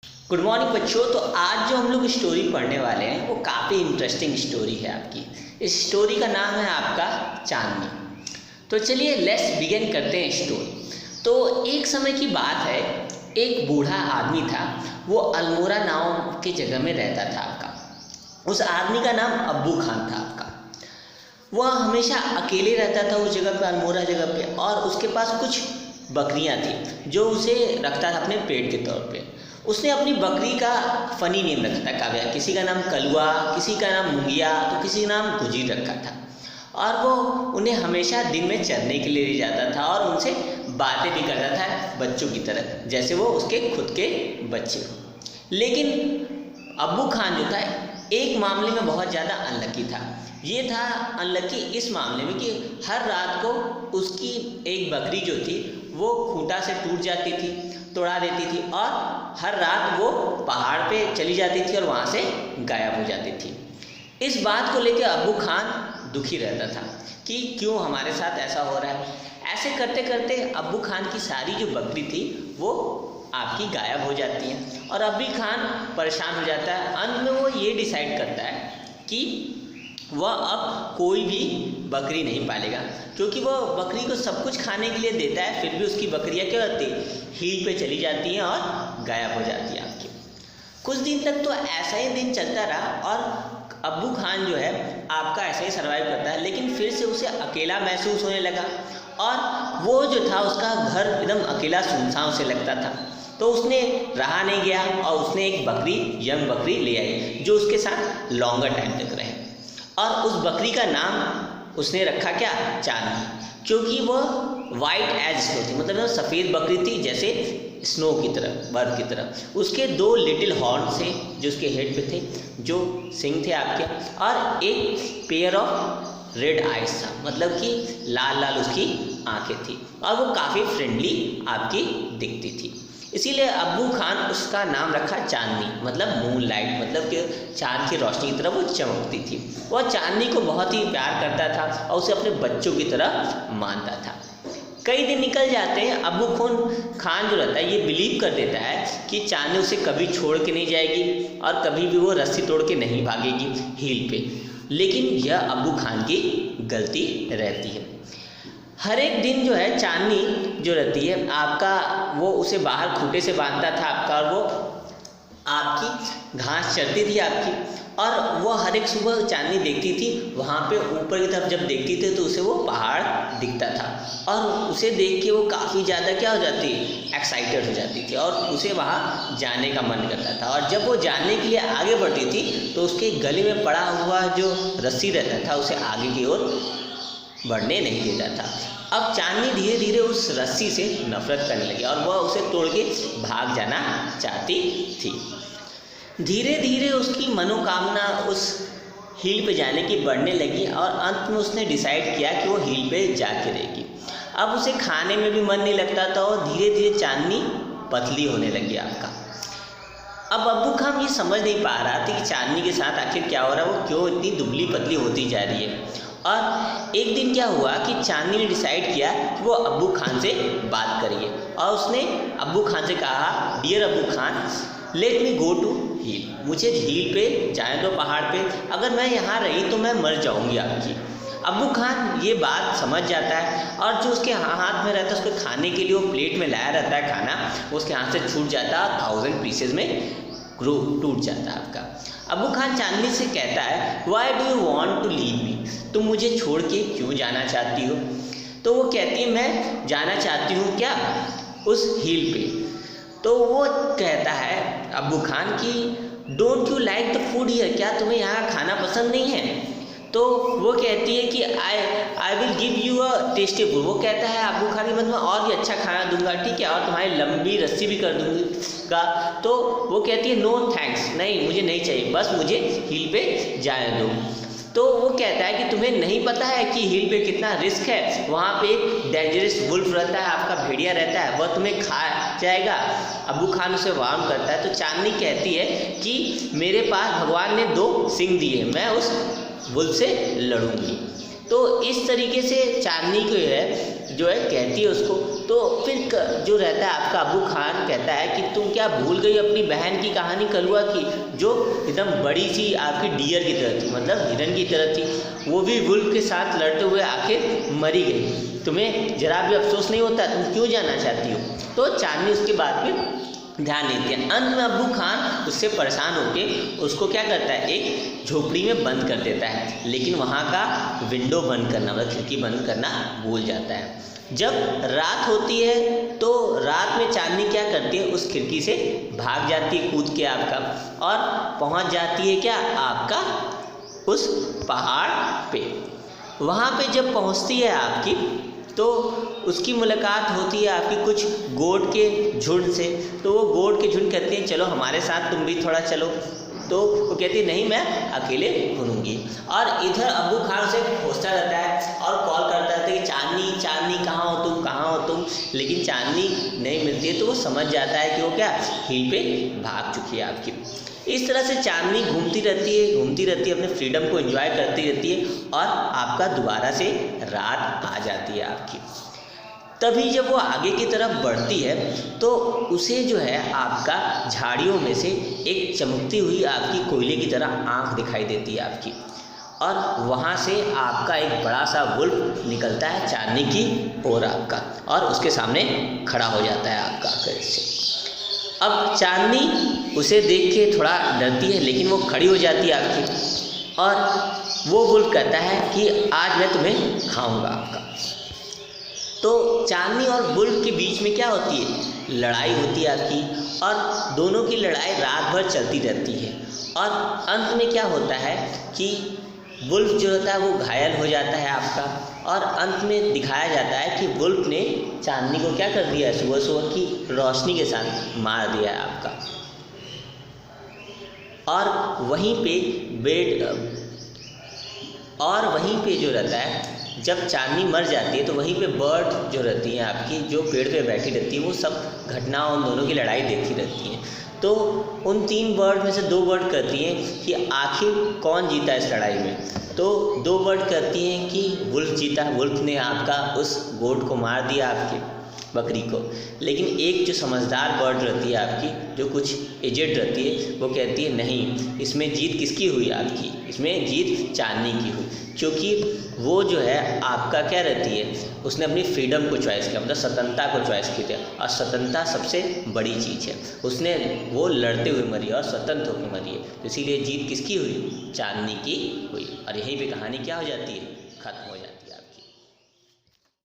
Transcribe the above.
Good morning बच्चों। तो आज जो हम लोग स्टोरी पढ़ने वाले हैं वो काफ़ी इंटरेस्टिंग स्टोरी है आपकी। इस स्टोरी का नाम है आपका चांदनी। तो चलिए लेट्स बिगिन करते हैं स्टोरी। तो एक समय की बात है, एक बूढ़ा आदमी था। वो अल्मोड़ा नाम के जगह में रहता था आपका। उस आदमी का नाम अब्बू खान था आपका। वह हमेशा अकेले रहता था उस जगह पे, अल्मोड़ा जगह पे, और उसके पास कुछ बकरियां थी जो उसे रखता था अपने पेट के तौर पे। उसने अपनी बकरी का फ़नी नेम रखा था काव्या, किसी का नाम कलुआ, किसी का नाम मुंगिया, तो किसी का नाम गुजीर रखा था। और वो उन्हें हमेशा दिन में चरने के लिए ले जाता था और उनसे बातें भी करता था बच्चों की तरह, जैसे वो उसके खुद के बच्चे हो। लेकिन अब्बू खान जो था एक मामले में बहुत ज़्यादा अनलकी था। ये था अनलकी इस मामले में कि हर रात को उसकी एक बकरी जो थी वो खूंटा से टूट जाती थी, तोड़ा देती थी, और हर रात वो पहाड़ पे चली जाती थी और वहाँ से गायब हो जाती थी। इस बात को लेकर अब्बू खान दुखी रहता था कि क्यों हमारे साथ ऐसा हो रहा है। ऐसे करते करते अब्बू खान की सारी जो बकरी थी वो आपकी गायब हो जाती हैं और अब्बू खान परेशान हो जाता है। अंत में वो ये डिसाइड करता है कि वह अब कोई भी बकरी नहीं पालेगा, क्योंकि वह बकरी को सब कुछ खाने के लिए देता है, फिर भी उसकी बकरियां क्या होती हील पे चली जाती हैं और गायब हो जाती हैं आपकी। कुछ दिन तक तो ऐसा ही दिन चलता रहा और अब्बू खान जो है आपका ऐसे ही सर्वाइव करता है। लेकिन फिर से उसे अकेला महसूस होने लगा और वो जो था उसका घर एकदम अकेला सुनसान उसे लगता था। तो उसने रहा नहीं गया और उसने एक बकरी, यंग बकरी ले आई जो उसके साथ लॉन्गर टाइम तक रहे। और उस बकरी का नाम उसने रखा क्या, चांदनी, क्योंकि वह वाइट एज स्नो थी, मतलब वो सफ़ेद बकरी थी जैसे स्नो की तरह, बर्फ की तरह। उसके दो लिटिल हॉर्न थे जो उसके हेड पे थे, जो सिंग थे आपके, और एक पेयर ऑफ रेड आइज था, मतलब कि लाल लाल उसकी आंखें थी, और वो काफ़ी फ्रेंडली आपकी दिखती थी। इसीलिए अब्बू खान उसका नाम रखा चांदनी, मतलब मून लाइट, मतलब कि चांद की रोशनी की तरह वो चमकती थी। वह चांदनी को बहुत ही प्यार करता था और उसे अपने बच्चों की तरह मानता था। कई दिन निकल जाते हैं। अब्बू खान जो रहता है ये बिलीव कर देता है कि चांदनी उसे कभी छोड़ के नहीं जाएगी और कभी भी वो रस्सी तोड़ के नहीं भागेगी हील पे। लेकिन यह अब्बू खान की गलती रहती है। हर एक दिन जो है चांदनी जो रहती है आपका, वो उसे बाहर खूंटे से बांधता था आपका, और वो आपकी घास चरती थी आपकी, और वो हर एक सुबह चांदनी देखती थी वहाँ पे ऊपर की तरफ। जब देखती थी तो उसे वो पहाड़ दिखता था और उसे देख के वो काफ़ी ज़्यादा क्या हो जाती, एक्साइटेड हो जाती थी और उसे वहाँ जाने का मन करता था। और जब वो जाने के लिए आगे बढ़ती थी तो उसके गले में पड़ा हुआ जो रस्सी रहता था उसे आगे की ओर बढ़ने नहीं देता था। अब चांदनी धीरे धीरे उस रस्सी से नफरत करने लगी और वह उसे तोड़ के भाग जाना चाहती थी। धीरे धीरे उसकी मनोकामना उस हील पे जाने की बढ़ने लगी और अंत में उसने डिसाइड किया कि वो हील पे जाके रहेगी। अब उसे खाने में भी मन नहीं लगता था और धीरे धीरे चांदनी पतली होने लगी आपका। अब अब्बू खान ये समझ नहीं पा रहा था कि चांदनी के साथ आखिर क्या हो रहा है, वो क्यों इतनी दुबली पतली होती जा रही है। और एक दिन क्या हुआ कि चांदनी ने डिसाइड किया कि वो अब्बू खान से बात करेगी और उसने अब्बू खान से कहा, dear Abbu Khan, let me go to hill, मुझे हील पे जाने दो, पहाड़ पे। अगर मैं यहाँ रही तो मैं मर जाऊँगी आपकी। अब्बू खान ये बात समझ जाता है और जो उसके हाथ में रहता है उसको खाने के लिए वो प्लेट में लाया रहता है खाना, उसके हाथ से छूट जाता है, 1000 पीसेज में टूट जाता है आपका। अब्बू खान चांदनी से कहता है, why do you want to leave me, तुम मुझे छोड़ के क्यों जाना चाहती हो। तो वो कहती है, मैं जाना चाहती हूँ क्या, उस हील पे। तो वो कहता है अब्बू खान कि don't you like the food here, क्या तुम्हें यहाँ खाना पसंद नहीं है। तो वो कहती है कि I will give you a tasty food. वो कहता है अब्बू खान कि मैं तुम्हें और भी अच्छा खाना दूंगा, ठीक है, और तुम्हारी लंबी रस्सी भी कर दूंगा। तो वो कहती है, नो थैंक्स, नहीं मुझे नहीं चाहिए, बस मुझे हील पे जाने दो। तो वो कहता है कि तुम्हें नहीं पता है कि हील पे कितना रिस्क है, वहाँ पे एक डेंजरस वुल्फ रहता है, आपका भेड़िया रहता है, वह तुम्हें खा जाएगा। अब्बू खान उसे वार्न करता है। तो चांदनी कहती है कि मेरे पास भगवान ने 2 सिंग दिए, मैं उस वुल्फ से लड़ूंगी। तो इस तरीके से चांदनी को जो है कहती है उसको तो फिर जो रहता है आपका अबू खान कहता है कि तुम क्या भूल गई अपनी बहन की कहानी कलुआ की, जो एकदम बड़ी सी आपकी डियर की तरह थी, मतलब हिरन की तरह थी, वो भी वुल्फ के साथ लड़ते हुए आखिर मरी गई। तुम्हें जरा भी अफसोस नहीं होता, तुम क्यों जाना चाहती हो? तो चांदनी उसकी बात पे ध्यान नहीं दिया। अंत में अबू खान उससे परेशान होके उसको क्या करता है, एक झोपड़ी में बंद कर देता है, लेकिन वहाँ का विंडो बंद करना, मतलब खिड़की बंद करना भूल जाता है। जब रात होती है तो रात में चांदनी क्या करती है, उस खिड़की से भाग जाती है कूद के आपका, और पहुँच जाती है क्या आपका उस पहाड़ पे। वहाँ पे जब पहुँचती है आपकी, तो उसकी मुलाकात होती है आपकी कुछ गोट के झुंड से। तो वो गोट के झुंड कहते हैं चलो हमारे साथ तुम भी थोड़ा चलो, तो वो कहती है नहीं मैं अकेले घूमूंगी। और इधर अबू खान से खोजता रहता है और कॉल करता रहता है कि चांदनी चांदनी कहाँ हो तुम, कहाँ हो तुम, लेकिन चांदनी नहीं मिलती है। तो वो समझ जाता है कि वो क्या हिल पे भाग चुकी है आपकी। इस तरह से चांदनी घूमती रहती है, अपने फ्रीडम को एंजॉय करती रहती है, और आपका दोबारा से रात आ जाती है आपकी। तभी जब वो आगे की तरफ बढ़ती है तो उसे जो है आपका झाड़ियों में से एक चमकती हुई आपकी कोयले की तरह आँख दिखाई देती है आपकी, और वहाँ से आपका एक बड़ा सा वुल्फ निकलता है चांदनी की ओर आपका, और उसके सामने खड़ा हो जाता है आपका आकर से। अब चांदनी उसे देख के थोड़ा डरती है, लेकिन वो खड़ी हो जाती है आपकी, और वो वुल्फ कहता है कि आज मैं तुम्हें खाऊंगा आपका। तो चांदनी और वुल्फ के बीच में क्या होती है, लड़ाई होती है आपकी, और दोनों की लड़ाई रात भर चलती रहती है। और अंत में क्या होता है कि वुल्फ जो होता है वो घायल हो जाता है आपका, और अंत में दिखाया जाता है कि वुल्फ ने चांदनी को क्या कर दिया, सुबह सुबह की रोशनी के साथ मार दिया है आपका। और वहीं पे जो रहता है, जब चांदनी मर जाती है तो वहीं पे बर्ड जो रहती हैं आपकी, जो पेड़ पे बैठी रहती है, वो सब घटना उन दोनों की लड़ाई देखती रहती हैं। तो उन 3 बर्ड में से 2 बर्ड कहती हैं कि आखिर कौन जीता इस लड़ाई में। तो 2 बर्ड कहती हैं कि वुल्फ जीता, वुल्फ ने आपका उस गोट को मार दिया आपकी बकरी को। लेकिन एक जो समझदार बर्ड रहती है आपकी, जो कुछ एजेड रहती है, वो कहती है नहीं, इसमें जीत किसकी हुई आपकी, इसमें जीत चांदनी की हुई, क्योंकि वो जो है आपका क्या रहती है, उसने अपनी फ्रीडम को चॉइस किया, मतलब स्वतंत्रता को चॉइस की थी, और स्वतंत्रता सबसे बड़ी चीज़ है। उसने वो लड़ते हुए मरी और स्वतंत्र होकर मरी है, तो इसीलिए जीत किसकी हुई, चांदनी की हुई। और यहीं पे कहानी क्या हो जाती है, खत्म हो